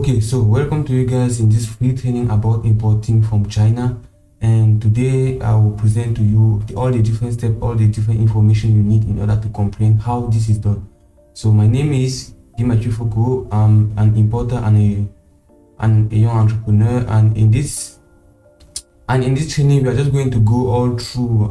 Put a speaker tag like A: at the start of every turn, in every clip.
A: Okay, so welcome to you guys in this free training about importing from China. And today I will present to you all the different steps, all the different information you need in order to comprehend how this is done. So my name is Fuku. I'm an importer and a young entrepreneur, and in this training we are just going to go all through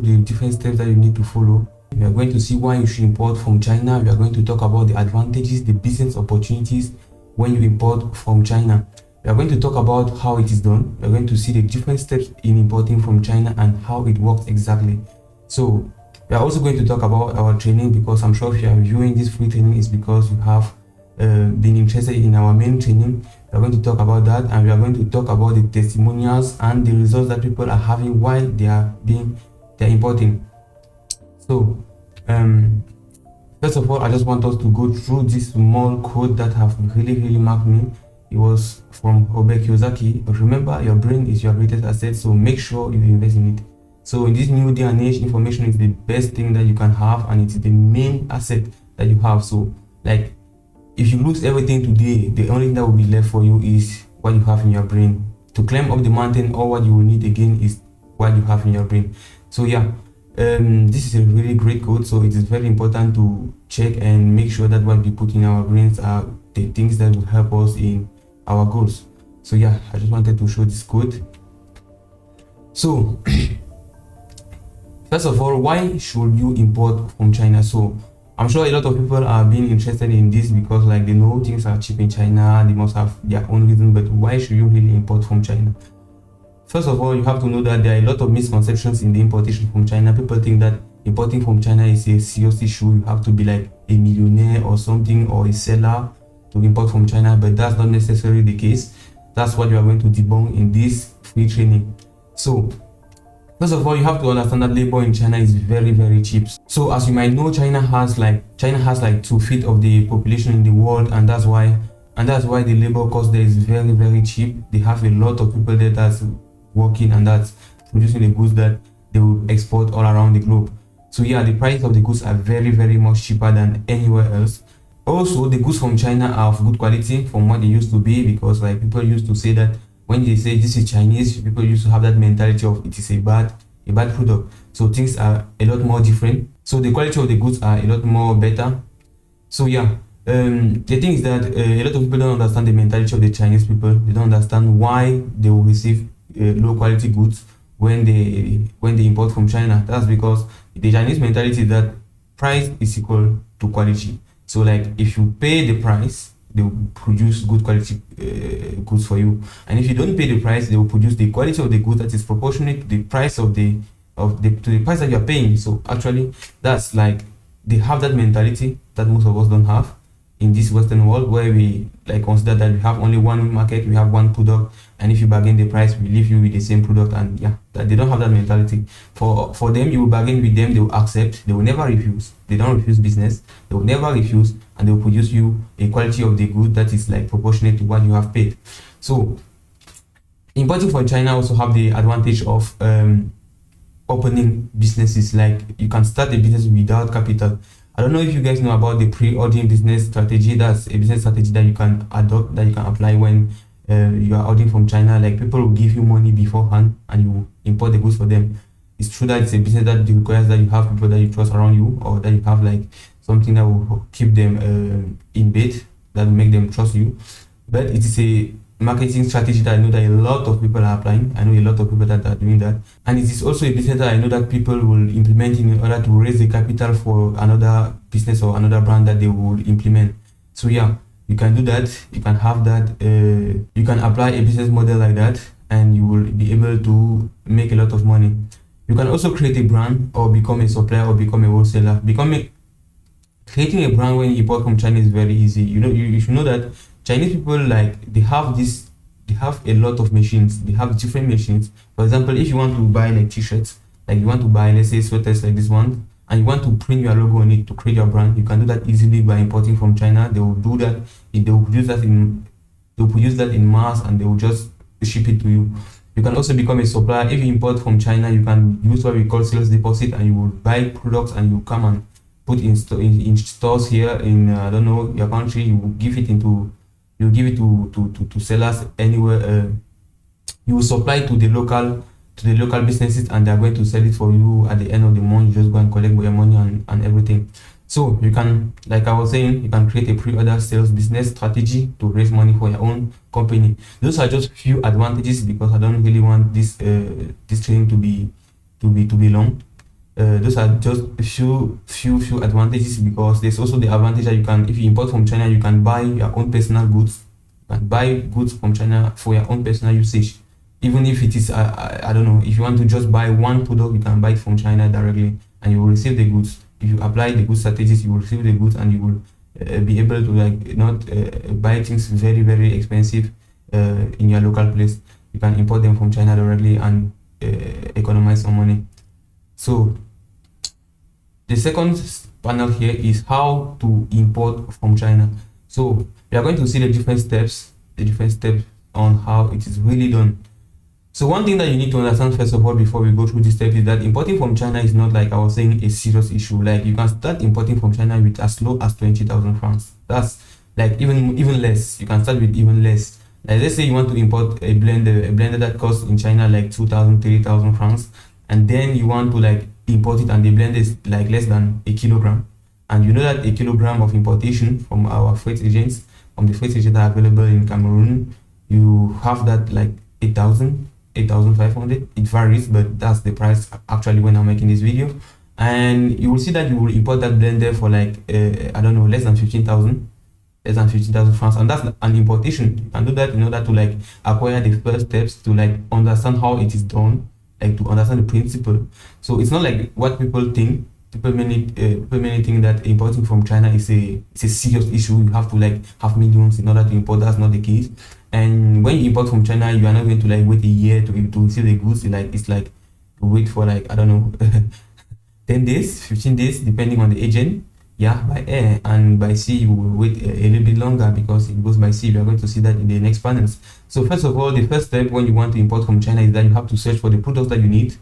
A: the different steps that you need to follow. We are going to see why you should import from China. We are going to talk about the advantages, the business opportunities when you import from China. We are going to talk about how it is done. We are going to see the different steps in importing from China and how it works exactly. So we are also going to talk about our training, because I'm sure if you are viewing this free training is because you have been interested in our main training. We are going to talk about that, and we are going to talk about the testimonials and the results that people are having while they are importing. So first of all, I just want us to go through this small quote that have really marked me. It was from Kiyosaki. Remember, your brain is your greatest asset, so make sure you invest in it. So in this new day and age, information is the best thing that you can have, and it's the main asset that you have. So like, if you lose everything today, the only thing that will be left for you is what you have in your brain. To climb up the mountain, all what you will need again is what you have in your brain. So yeah, this is a really great quote, so it is very important to check and make sure that what we put in our brains are the things that will help us in our goals. So yeah, I just wanted to show this quote. So first of all, why should you import from China? So I'm sure a lot of people are being interested in this because like they know things are cheap in China, they must have their own reason, but why should you really import from China? First of all, you have to know that there are a lot of misconceptions in the importation from China. People think that importing from China is a serious issue. You have to be like a millionaire or something, or a seller to import from China, but that's not necessarily the case. That's what you are going to debunk in this free training. So first of all, you have to understand that labor in China is very cheap. So as you might know, China has like 2/5 of the population in the world, and that's why the labor cost there is very cheap. They have a lot of people there that's working and that's producing the goods that they will export all around the globe. So yeah, the price of the goods are very much cheaper than anywhere else. Also, the goods from China are of good quality from what they used to be, because like people used to say that when they say this is Chinese, people used to have that mentality of it is a bad product. So things are a lot more different. So the quality of the goods are a lot more better. So yeah, the thing is that a lot of people don't understand the mentality of the Chinese people. They don't understand why they will receive low quality goods when they import from China. That's because the Chinese mentality is that price is equal to quality. So like, if you pay the price, they will produce good quality goods for you, and if you don't pay the price, they will produce the quality of the goods that is proportionate to the price to the price that you are paying. So actually, that's like, they have that mentality that most of us don't have in this Western world, where we like consider that we have only one market, we have one product, and if you bargain the price, we leave you with the same product. And yeah, that they don't have that mentality. For them, you will bargain with them, they will accept, they will never refuse. They don't refuse business, they will never refuse, and they will produce you a quality of the good that is like proportionate to what you have paid. So importing from China also have the advantage of opening businesses. Like, you can start a business without capital. I don't know if you guys know about the pre-ordering business strategy. That's a business strategy that you can adopt, that you can apply when you are ordering from China. Like, people will give you money beforehand and you import the goods for them. It's true that it's a business that requires that you have people that you trust around you, or that you have like something that will keep them in bed, that will make them trust you. But it is a marketing strategy that I know that a lot of people are applying. I know a lot of people that are doing that, and it is also a business that I know that people will implement in order to raise the capital for another business or another brand that they will implement. So yeah, you can do that, you can have that, you can apply a business model like that, and you will be able to make a lot of money. You can also create a brand, or become a supplier, or become a wholesaler. Creating a brand when you import from China is very easy. You should know that Chinese people, like, they have a lot of machines. They have different machines. For example, if you want to buy like t-shirts, like you want to buy, let's say, sweaters like this one, and you want to print your logo on it to create your brand, you can do that easily by importing from China. They will do that. They will produce that in mass, and they will just ship it to you. You can also become a supplier. If you import from China, you can use what we call sales deposit, and you will buy products and you come and put in stores here in I don't know, your country. You will give it into You give it to sellers anywhere. You will supply to the local businesses, and they are going to sell it for you at the end of the month. You just go and collect your money and everything. So you can, like I was saying, you can create a pre-order sales business strategy to raise money for your own company. Those are just few advantages, because I don't really want this training to be long. Those are just a few advantages, because there's also the advantage that you can, if you import from China, you can buy your own personal goods. You can buy goods from China for your own personal usage. Even if it is, I don't know, if you want to just buy one product, you can buy it from China directly, and you will receive the goods. If you apply the good strategies, you will receive the goods, and you will be able to like not buy things very expensive in your local place. You can import them from China directly and economize some money. So the second panel here is how to import from China. So we are going to see the different steps on how it is really done. So one thing that you need to understand first of all before we go through this step is that importing from China is not, like I was saying, a serious issue. Like you can start importing from China with as low as 20,000 francs. That's like even less. You can start with even less. Like let's say you want to import a blender that costs in China like 2,000, 3,000 francs, and then you want to like import it, and the blender is like less than a kilogram. And you know that a kilogram of importation from our freight agents, from the freight agents that are available in Cameroon, you have that like 8,000. 8,500. It varies, but that's the price actually when I'm making this video. And you will see that you will import that blender for like I don't know, less than 15,000 francs, and that's an importation. You can do that in order to like acquire the first steps to like understand how it is done, like to understand the principle. So it's not like what people think. People many think that importing from China is a serious issue. You have to like have millions in order to import. That's not the case. And when you import from China, you are not going to like wait a year to receive the goods. It's like to wait for like, I don't know, 10 days, 15 days, depending on the agent. Yeah, by air, and by sea you will wait a little bit longer, because it goes by sea. We are going to see that in the next panels. So first of all, the first step when you want to import from China is that you have to search for the products that you need.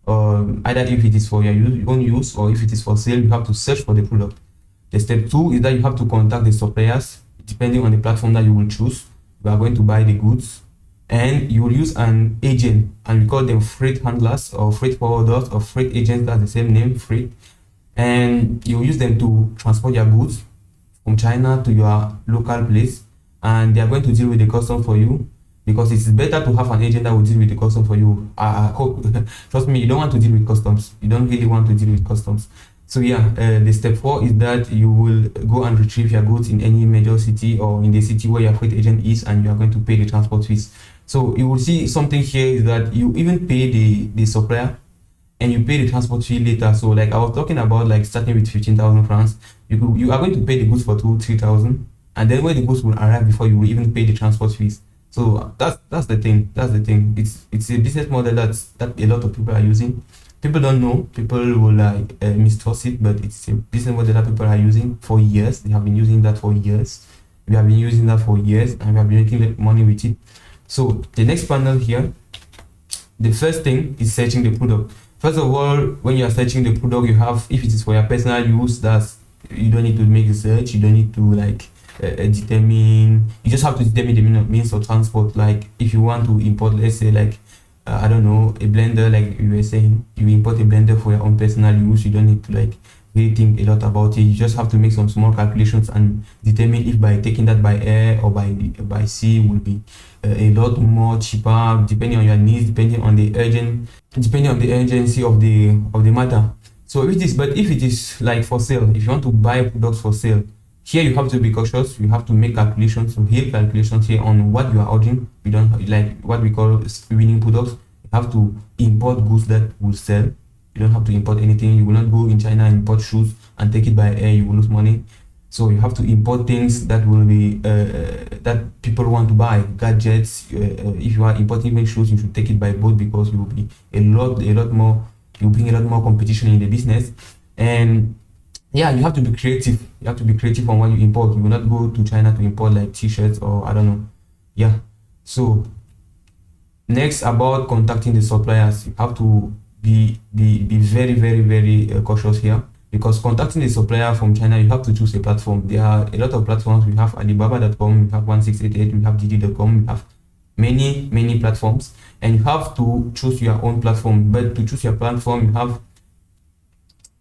A: Either if it is for your own use or if it is for sale, you have to search for the product. The step 2 is that you have to contact the suppliers. Depending on the platform that you will choose, you are going to buy the goods, and you will use an agent, and we call them freight handlers or freight forwarders or freight agents. That's the same name, freight. And you use them to transport your goods from China to your local place, and they are going to deal with the custom for you, because it's better to have an agent that will deal with the custom for you. I hope trust me, you don't want to deal with customs. You don't really want to deal with customs. So yeah, the step 4 is that you will go and retrieve your goods in any major city or in the city where your freight agent is, and you are going to pay the transport fees. So you will see something here is that you even pay the supplier, and you pay the transport fee later. So like I was talking about, like starting with 15,000 francs, you are going to pay the goods for 2-3,000, and then when the goods will arrive, before you will even pay the transport fees. So that's the thing. It's a business model that a lot of people are using. People don't know. People will like mistrust it, but it's a business model that people are using for years. They have been using that for years. We have been using that for years, and we have been making money with it. So the next panel here, the first thing is searching the product. First of all, when you are searching the product, you have, if it is for your personal use, that's, you don't need to make research. You don't need to like determine. You just have to determine the means of transport. Like if you want to import, let's say like I don't know, a blender, like you were saying, you import a blender for your own personal use. You don't need to like really think a lot about it. You just have to make some small calculations and determine if by taking that by air or by sea will be a lot more cheaper, depending on your needs, depending on the urgency of the matter. So if it is like for sale, if you want to buy products for sale, here you have to be cautious. You have to make calculations, real calculations here on what you are ordering. We don't like what we call winning products. You have to import goods that will sell. You don't have to import anything. You will not go in China and import shoes and take it by air. You will lose money. So you have to import things that will be that people want to buy, gadgets. If you are importing shoes, you should take it by boat, because you will be a lot more. You bring a lot more competition in the business. And yeah, you have to be creative. You have to be creative on what you import. You will not go to China to import like t-shirts or I don't know. Yeah. So next, about contacting the suppliers, you have to be very cautious here, because contacting a supplier from China, you have to choose a platform. There are a lot of platforms. We have Alibaba.com, we have 1688, we have Didi.com, we have many platforms, and you have to choose your own platform. But to choose your platform,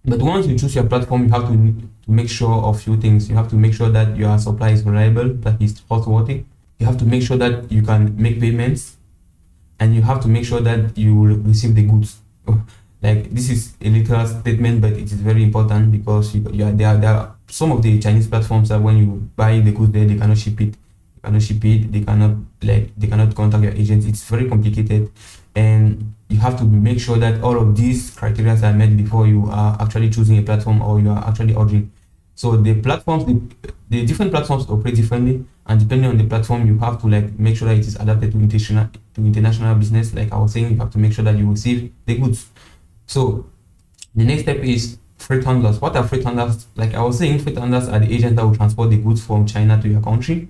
A: but once you choose your platform, you have to make sure of few things. You have to make sure that your supply is reliable, that is trustworthy. You have to make sure that you can make payments, and you have to make sure that you will receive the goods. Like, this is a literal statement, but it is very important, because there are some of the Chinese platforms that when you buy the goods there, they cannot ship it. They cannot contact your agents. It's very complicated, and you have to make sure that all of these criteria are met before you are actually choosing a platform, or you are actually ordering. So the platforms, the different platforms operate differently, and depending on the platform, you have to make sure that it is adapted to international business. Like I was saying, you have to make sure that you receive the goods. So the next step is freight handlers. What are freight handlers? Like I was saying, freight handlers are the agents that will transport the goods from China to your country.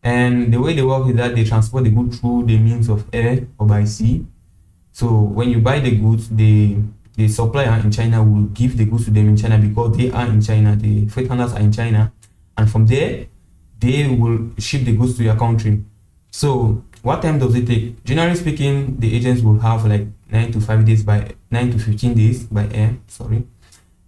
A: And the way they work is that they transport the goods through the means of air or by sea. So when you buy the goods, the supplier in China will give the goods to them in China, because they are in China. The freight handlers are in China, and from there they will ship the goods to your country. So what time does it take? Generally speaking, the agents will have 9 to 15 days by air,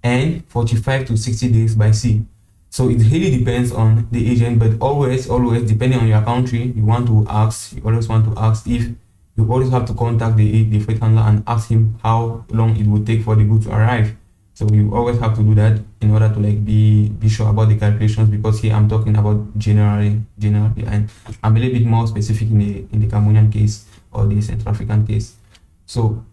A: and 45 to 60 days by sea. So it really depends on the agent, but always depending on your country, you always want to ask if you always have to contact the freight handler and ask him how long it would take for the goods to arrive. So you always have to do that in order to be sure about the calculations, because here I'm talking about generally, and I'm a little bit more specific in the Cambodian case or the Central African case. So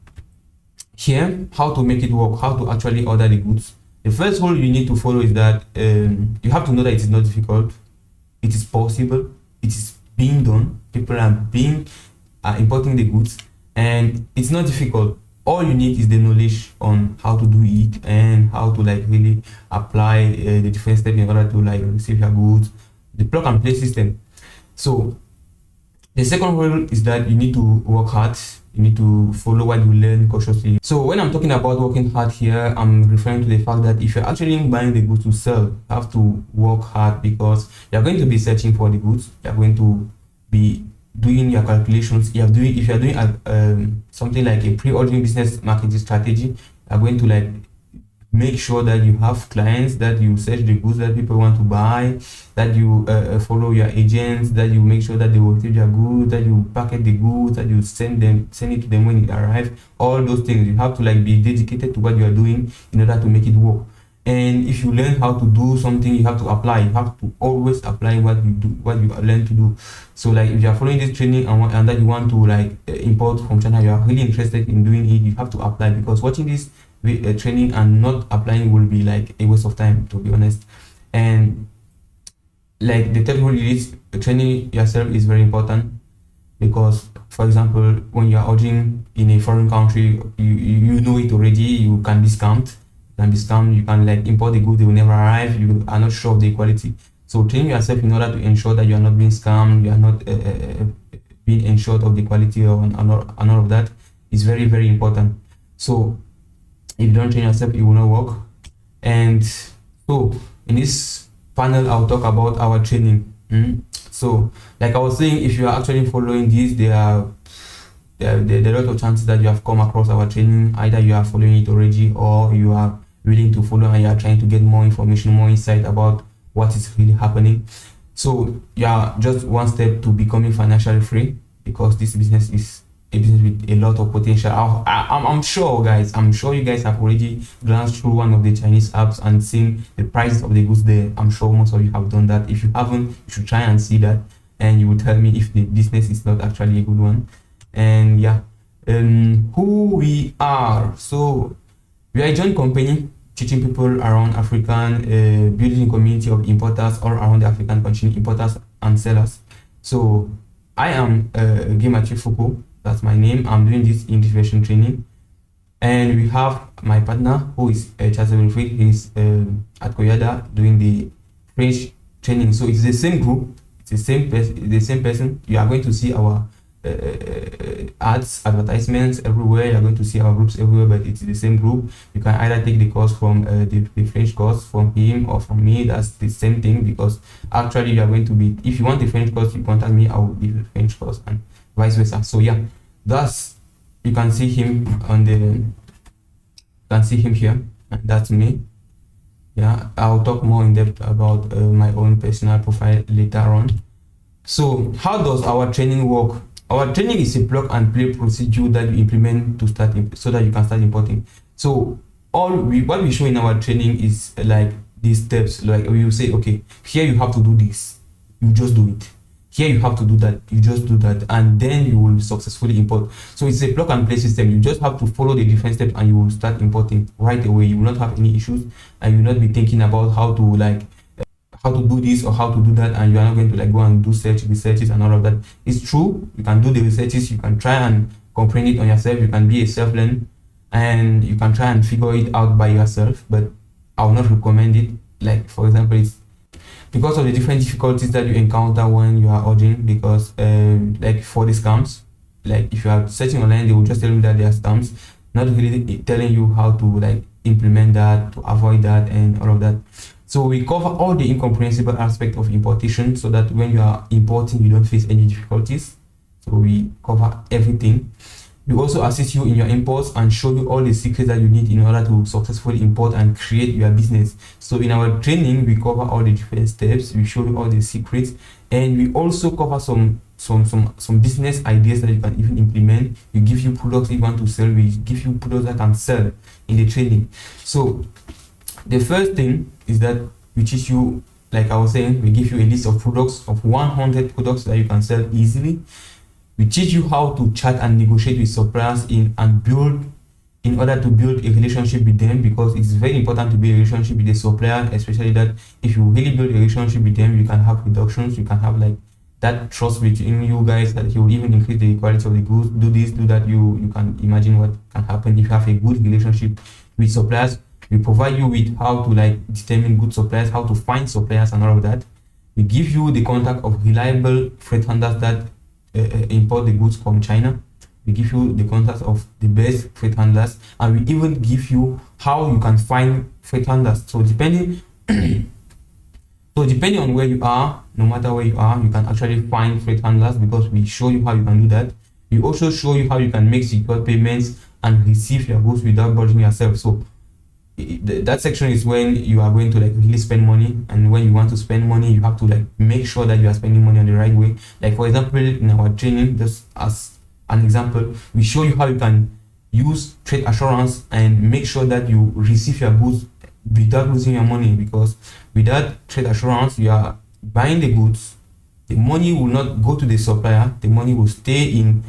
A: here, how to make it work, how to actually order the goods. The first rule you need to follow is that you have to know that it is not difficult. It is possible. It is being done. People are importing the goods, and it's not difficult. All you need is the knowledge on how to do it, and how to really apply the different steps in order to receive your goods. The plug and play system. So the second rule is that you need to work hard. You need to follow what you learn cautiously. So when I'm talking about working hard here, I'm referring to the fact that if you're actually buying the goods to sell, you have to work hard, because you're going to be searching for the goods. You're going to be doing your calculations. If you're doing something like a pre-ordering business marketing strategy, you're going to make sure that you have clients, that you search the goods that people want to buy, that you follow your agents, that you make sure that they will receive your goods, that you packet the goods, that you send it to them when it arrives. All those things, you have to be dedicated to what you are doing in order to make it work. And if you learn how to do something, you have to apply. You have to always apply what you learn to do. So if you are following this training and that you want to import from China, you are really interested in doing it, you have to apply, because watching this training and not applying will be a waste of time, to be honest. And the third rule is training yourself is very important, because for example, when you are ordering in a foreign country, you know it already. You can be scammed. You can import the goods, they will never arrive. You are not sure of the quality. So train yourself in order to ensure that you are not being scammed, you are not being ensured of the quality and all of that is very, very important. So if you don't train yourself, it will not work. And so in this panel, I'll talk about our training. So like I was saying, if you are actually following this, there are a lot of chances that you have come across our training. Either you are following it already, or you are willing to follow and you are trying to get more information, more insight about what is really happening. So yeah, just one step to becoming financially free, because this business is a business with a lot of potential. I'm sure you guys have already glanced through one of the Chinese apps and seen the prices of the goods there. I'm sure most of you have done that. If you haven't, you should try and see that, and you will tell me if the business is not actually a good one. And yeah, who we are. So we are a joint company teaching people around African, building a community of importers all around the African continent, importers and sellers. So I am Gimachi Fuku, that's my name. I'm doing this English version training, and we have my partner who is Charles Wilfried. He's at Koyada doing the French training. So it's the same group, it's the same person. You are going to see our ads, advertisements everywhere. You're going to see our groups everywhere, but it's the same group. You can either take the course from the French course from him or from me. That's the same thing, because actually you are going to be, if you want the French course, you contact me, I will give you the French course, and vice versa. So yeah, that's, you can see him on the, you can see him here, and that's me. Yeah, I'll talk more in depth about my own personal profile later on. So how does our training work? Our training is a plug and play procedure that you implement to start so that you can start importing. So what we show in our training is like these steps. Like we will say, okay, here you have to do this, you just do it. Here you have to do that, you just do that, and then you will successfully import. So it's a plug and play system. You just have to follow the different steps and you will start importing right away. You will not have any issues, and you will not be thinking about how to do this or how to do that, and you are not going to like go and do researches and all of that. It's true, you can do the researches, you can try and comprehend it on yourself, you can be a self-learner, and you can try and figure it out by yourself, but I will not recommend it. Like for example, it's because of the different difficulties that you encounter when you are ordering, because like for the scams, like if you are searching online, they will just tell you that they are scams, not really telling you how to like implement that, to avoid that and all of that. So we cover all the incomprehensible aspect of importation, so that when you are importing, you don't face any difficulties. So we cover everything. We also assist you in your imports and show you all the secrets that you need in order to successfully import and create your business. So in our training, we cover all the different steps. We show you all the secrets, and we also cover some business ideas that you can even implement. We give you products you want to sell. We give you products that can sell in the training. So the first thing is that we teach you, like I was saying, we give you a list of products, of 100 products that you can sell easily. We teach you how to chat and negotiate with suppliers in order to build a relationship with them, because it's very important to build a relationship with the supplier, especially that if you really build a relationship with them, you can have reductions, you can have like that trust between you guys, that he will even increase the quality of the goods, do this, do that. You can imagine what can happen if you have a good relationship with suppliers. We provide you with how to like determine good suppliers, how to find suppliers and all of that. We give you the contact of reliable freight handlers that import the goods from China. We give you the contacts of the best freight handlers, and we even give you how you can find freight handlers. So depending on where you are, no matter where you are, you can actually find freight handlers, because we show you how you can do that. We also show you how you can make secure payments and receive your goods without burdening yourself. So that section is when you are going to like really spend money, and when you want to spend money, you have to like make sure that you are spending money on the right way. Like for example, in our training, just as an example, we show you how you can use trade assurance and make sure that you receive your goods without losing your money, because without trade assurance, you are buying the goods, the money will not go to the supplier, the money will stay in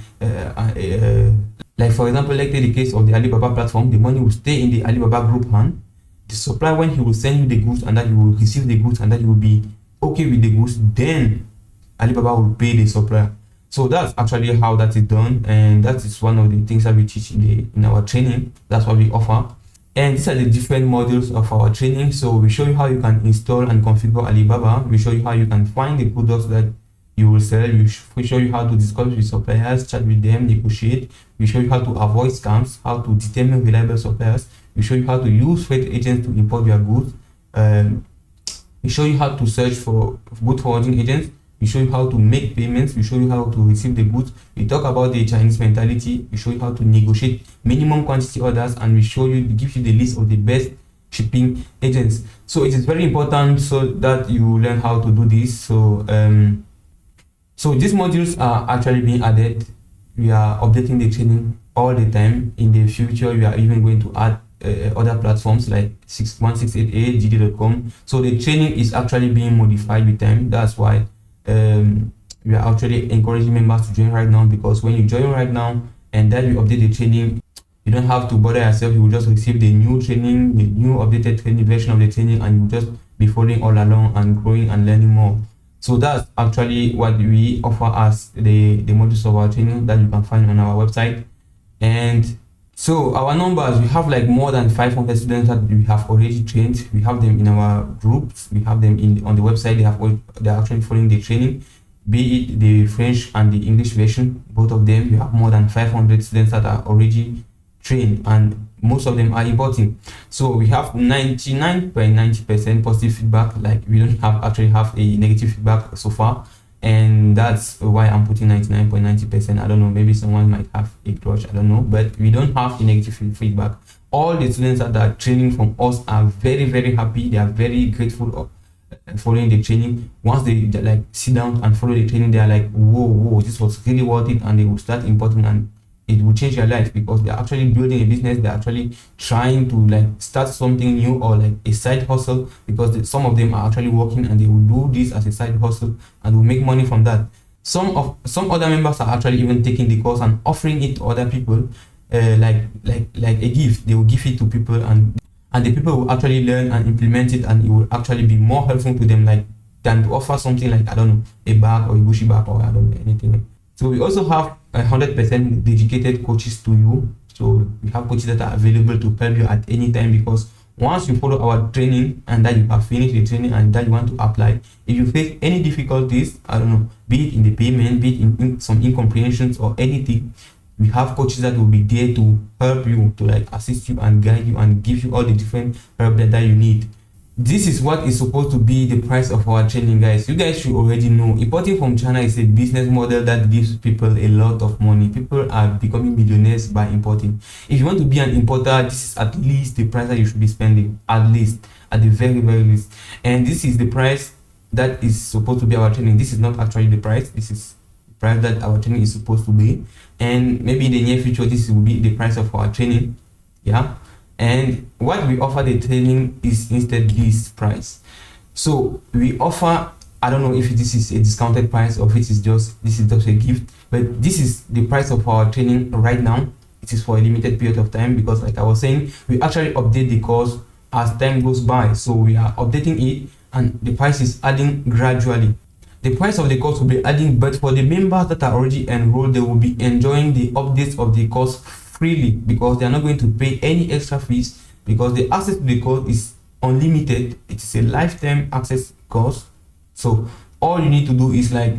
A: like for example, like take the case of the Alibaba platform, the money will stay in the Alibaba group hand. The supplier, when he will send you the goods and that you will receive the goods and that you will be okay with the goods, then Alibaba will pay the supplier. So that's actually how that is done, and that is one of the things that we teach in our training. That's what we offer. And these are the different modules of our training. So we show you how you can install and configure Alibaba. We show you how you can find the products that you will sell. We show you how to discuss with suppliers, chat with them, negotiate. We show you how to avoid scams, how to determine reliable suppliers. We show you how to use freight agents to import your goods. We show you how to search for good forwarding agents. We show you how to make payments. We show you how to receive the goods. We talk about the Chinese mentality. We show you how to negotiate minimum quantity orders, and we give you the list of the best shipping agents. So it is very important so that you learn how to do this. So these modules are actually being added. We are updating the training all the time. In the future, we are even going to add other platforms like 1688, gd.com. So the training is actually being modified with time. That's why we are actually encouraging members to join right now, because when you join right now and then we update the training, you don't have to bother yourself. You will just receive the new training, the new updated training version of the training, and you just be following all along and growing and learning more. So that's actually what we offer as the modules of our training that you can find on our website. And so our numbers, we have like more than 500 students that we have already trained. We have them in our groups, we have them on the website. They're actually following the training. be it the French and the English version, both of them. We have more than 500 students that are already trained, and most of them are importing. So we have 99.90% positive feedback. Like, we don't actually have a negative feedback so far, and that's why I'm putting 99.90%. I don't know, maybe someone might have a grudge, I don't know, but we don't have a negative feedback. All the students that are training from us are very, very happy. They are very grateful of following the training. Once they like sit down and follow the training, they are like, whoa, this was really worth it, and they will start importing, and it will change their life, because they're actually building a business. They're actually trying to like start something new, or like a side hustle, because some of them are actually working and they will do this as a side hustle and will make money from that. Some other members are actually even taking the course and offering it to other people, like a gift. They will give it to people, and the people will actually learn and implement it, and it will actually be more helpful to them, like, than to offer something like, I don't know, a bag or a Gucci bag, or I don't know, anything. So we also have 100% dedicated coaches to you. So we have coaches that are available to help you at any time, because once you follow our training and that you have finished the training and that you want to apply, if you face any difficulties, I don't know, be it in the payment, be it in some incomprehensions or anything, we have coaches that will be there to help you, to like assist you and guide you and give you all the different help that you need. This is what is supposed to be the price of our training, guys. You guys should already know, importing from China is a business model that gives people a lot of money. People are becoming millionaires by importing. If you want to be an importer, this is at least the price that you should be spending, at least, at the very, very least. And this is the price that is supposed to be our training. This is not actually the price. This is the price that our training is supposed to be. And maybe in the near future, this will be the price of our training. Yeah. And what we offer the training is instead this price. So we offer, I don't know if this is a discounted price or if this is just a gift, but this is the price of our training right now. It is for a limited period of time, because like I was saying, we actually update the course as time goes by. So we are updating it, and the price is adding gradually. The price of the course will be adding, but for the members that are already enrolled, they will be enjoying the updates of the course freely, because they are not going to pay any extra fees, because the access to the course is unlimited. It is a lifetime access course. So all you need to do is like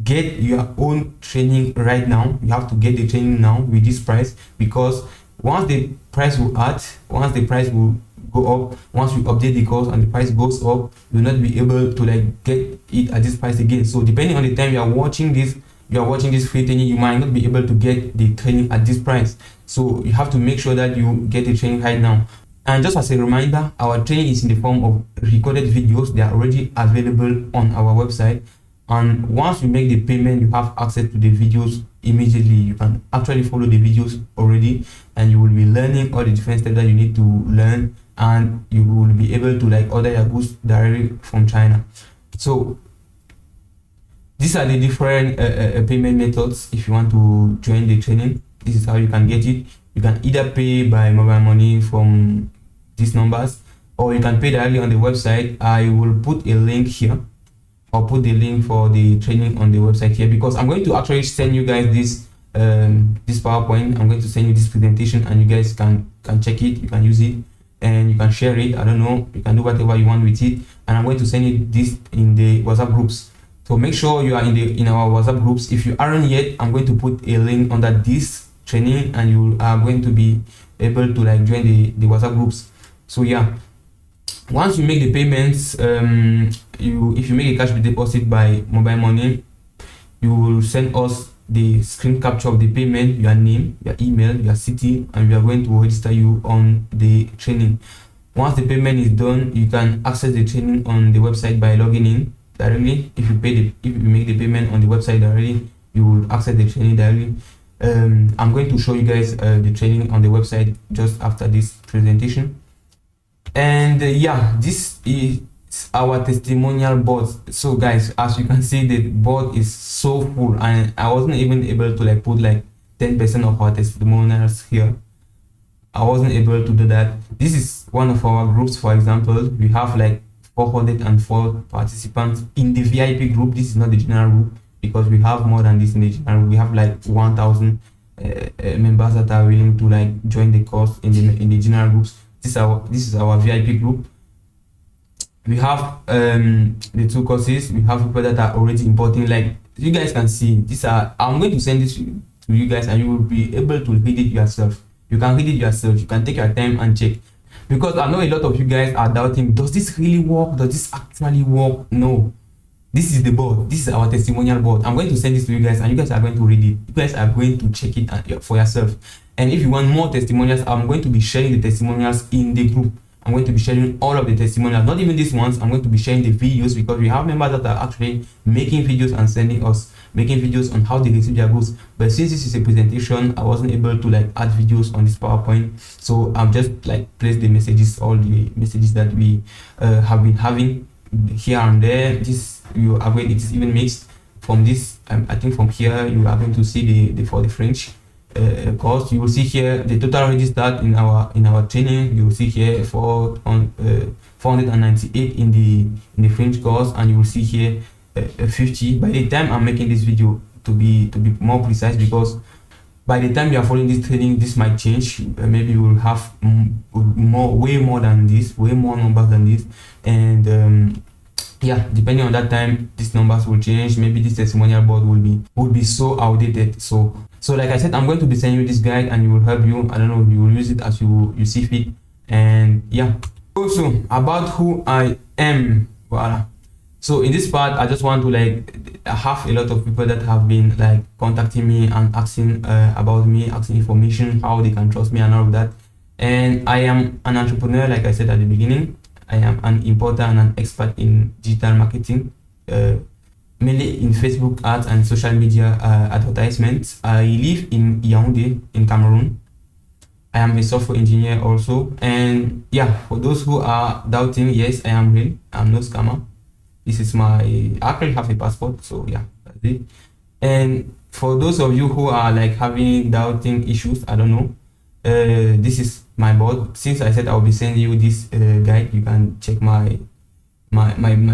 A: get your own training right now. You have to get the training now with this price, because once the price will go up, once we update the course and the price goes up, you will not be able to like get it at this price again. So depending on the time you are watching this free training, you might not be able to get the training at this price. So you have to make sure that you get the training right now. And just as a reminder, our training is in the form of recorded videos. They are already available on our website, and once you make the payment, you have access to the videos immediately. You can actually follow the videos already, and you will be learning all the different steps that you need to learn, and you will be able to like order your goods directly from China. So these are the different payment methods. If you want to join the training, this is how you can get it. You can either pay by mobile money from these numbers, or you can pay directly on the website. I will put a link here. I'll put the link for the training on the website here, because I'm going to actually send you guys this PowerPoint. I'm going to send you this presentation, and you guys can check it. You can use it and you can share it. I don't know, you can do whatever you want with it. And I'm going to send you this in the WhatsApp groups. So make sure you are in our WhatsApp groups. If you aren't yet, I'm going to put a link under this training, and you are going to be able to like join the WhatsApp groups. So yeah, once you make the payments, if you make a cash deposit by mobile money, you will send us the screen capture of the payment, your name, your email, your city, and we are going to register you on the training. Once the payment is done, you can access the training on the website by logging in directly. If you make the payment on the website directly, you will access the training directly. I'm going to show you guys the training on the website just after this presentation. And yeah, this is our testimonial board. So guys, as you can see, the board is so full, and I wasn't even able to like put like 10% of our testimonials here. I wasn't able to do that. This is one of our groups. For example, we have like 404 participants in the VIP group. This is not the general group, because we have more than this in the general group. We have like 1,000 members that are willing to like join the course in the general groups. This is our VIP group, we have the two courses. We have people that are already importing. Like you guys can see, these are, I'm going to send this to you guys, and you will be able to read it yourself. You can read it yourself. You can take your time and check, because I know a lot of you guys are doubting, does this really work? Does this actually work? No, this is the board. This is our testimonial board. I'm going to send this to you guys, and you guys are going to read it. You guys are going to check it for yourself. And if you want more testimonials, I'm going to be sharing the testimonials in the group. I'm going to be sharing all of the testimonials, not even these ones. I'm going to be sharing the videos, because we have members that are actually making videos and sending us, making videos on how they receive their goods. But since this is a presentation, I wasn't able to like add videos on this PowerPoint, so I've just like placed the messages, all the messages that we have been having here and there. This, you are going, it is even mixed from this. I think from here you are going to see the for the French course. You will see here the total registered in our training. You will see here 498 in the French course, and you will see here 50. By the time I'm making this video, to be more precise, because by the time you are following this training, this might change. Maybe you will have way more than this, way more numbers than this, and yeah, depending on that time, these numbers will change. Maybe this testimonial board will be so outdated. So like I said, I'm going to be sending you this guide, and it will help you. I don't know, you will use it as you see fit. And yeah, also about who I am. Voila. So in this part, I just want to like, I have a lot of people that have been like contacting me and asking about me, asking information, how they can trust me and all of that. And I am an entrepreneur, like I said at the beginning. I am an importer and an expert in digital marketing, mainly in Facebook ads and social media advertisements. I live in Yaoundé in Cameroon. I am a software engineer also. And yeah, for those who are doubting, yes, I am real. I'm no scammer. This is I actually have a passport, so yeah, that's it. And for those of you who are like having doubting issues, I don't know, this is my board. Since I said I'll be sending you this guide, you can check my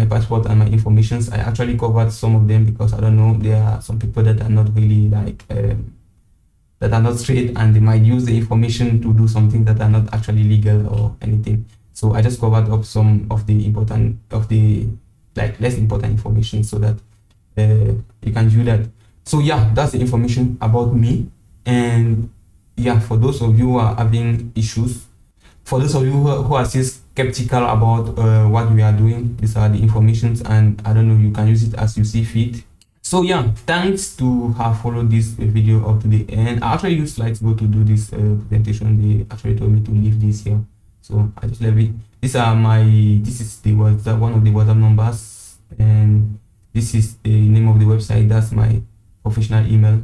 A: passport and my informations. I actually covered some of them, because I don't know, there are some people that are not really like that are not straight, and they might use the information to do something that are not actually legal or anything. So I just covered up some of the important, of the like less important information, so that you can view that. So yeah, that's the information about me. And yeah, for those of you who are having issues, for those of you who are still skeptical about what we are doing, these are the informations, and I don't know, you can use it as you see fit. So yeah, thanks to have followed this video up to the end. I actually used Slides.go to do this presentation. They actually told me to leave this here, so I just left it. These are this is the WhatsApp, one of the WhatsApp numbers, and this is the name of the website. That's my professional email.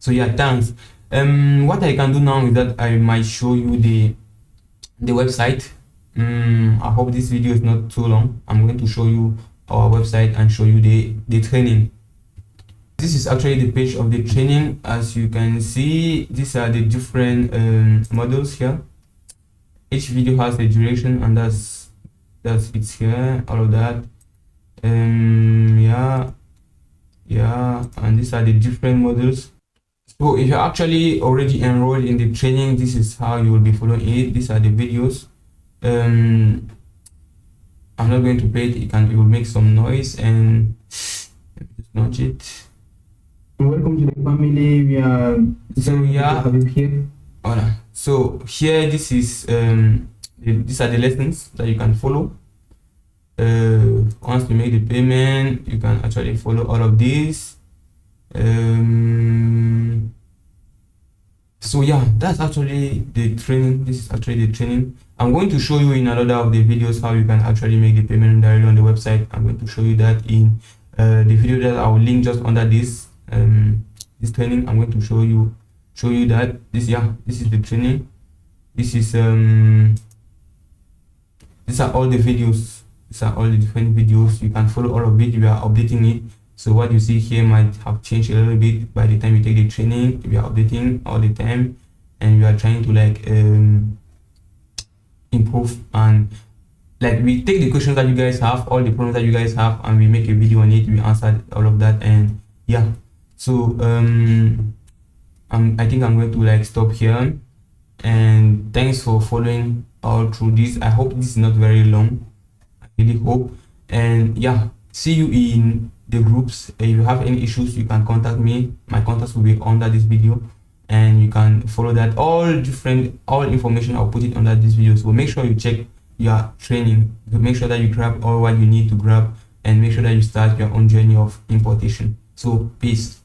A: So yeah, thanks. What I can do now is that I might show you the website. I hope this video is not too long. I'm going to show you our website and show you the training. This is actually the page of the training. As you can see, these are the different models here. Each video has a duration, and that's it's here, all of that. Yeah, and these are the different models. So if you're actually already enrolled in the training, this is how you will be following it. These are the videos. I'm not going to play it. It will make some noise, and let me just launch it.
B: Welcome to the family. We are
A: here. Voilà. So here, this is these are the lessons that you can follow. Once you make the payment, you can actually follow all of this. So yeah, that's actually the training. This is actually the training. I'm going to show you in another of the videos how you can actually make the payment directly on the website. I'm going to show you that in the video that I will link just under this this training. I'm going to show you that this is the training. This is these are all the videos. These are all the different videos. You can follow all of it. We are updating it. So what you see here might have changed a little bit by the time you take the training. We are updating all the time, and we are trying to like improve, and like we take the questions that you guys have, all the problems that you guys have, and we make a video on it. We answer all of that, and yeah. So I think I'm going to like stop here, and thanks for following all through this. I hope this is not very long. I really hope. And yeah, see you in the groups. If you have any issues, you can contact me. My contacts will be under this video, and you can follow that. All information, I'll put it under this video. So make sure you check your training, make sure that you grab all what you need to grab, and make sure that you start your own journey of importation. So peace.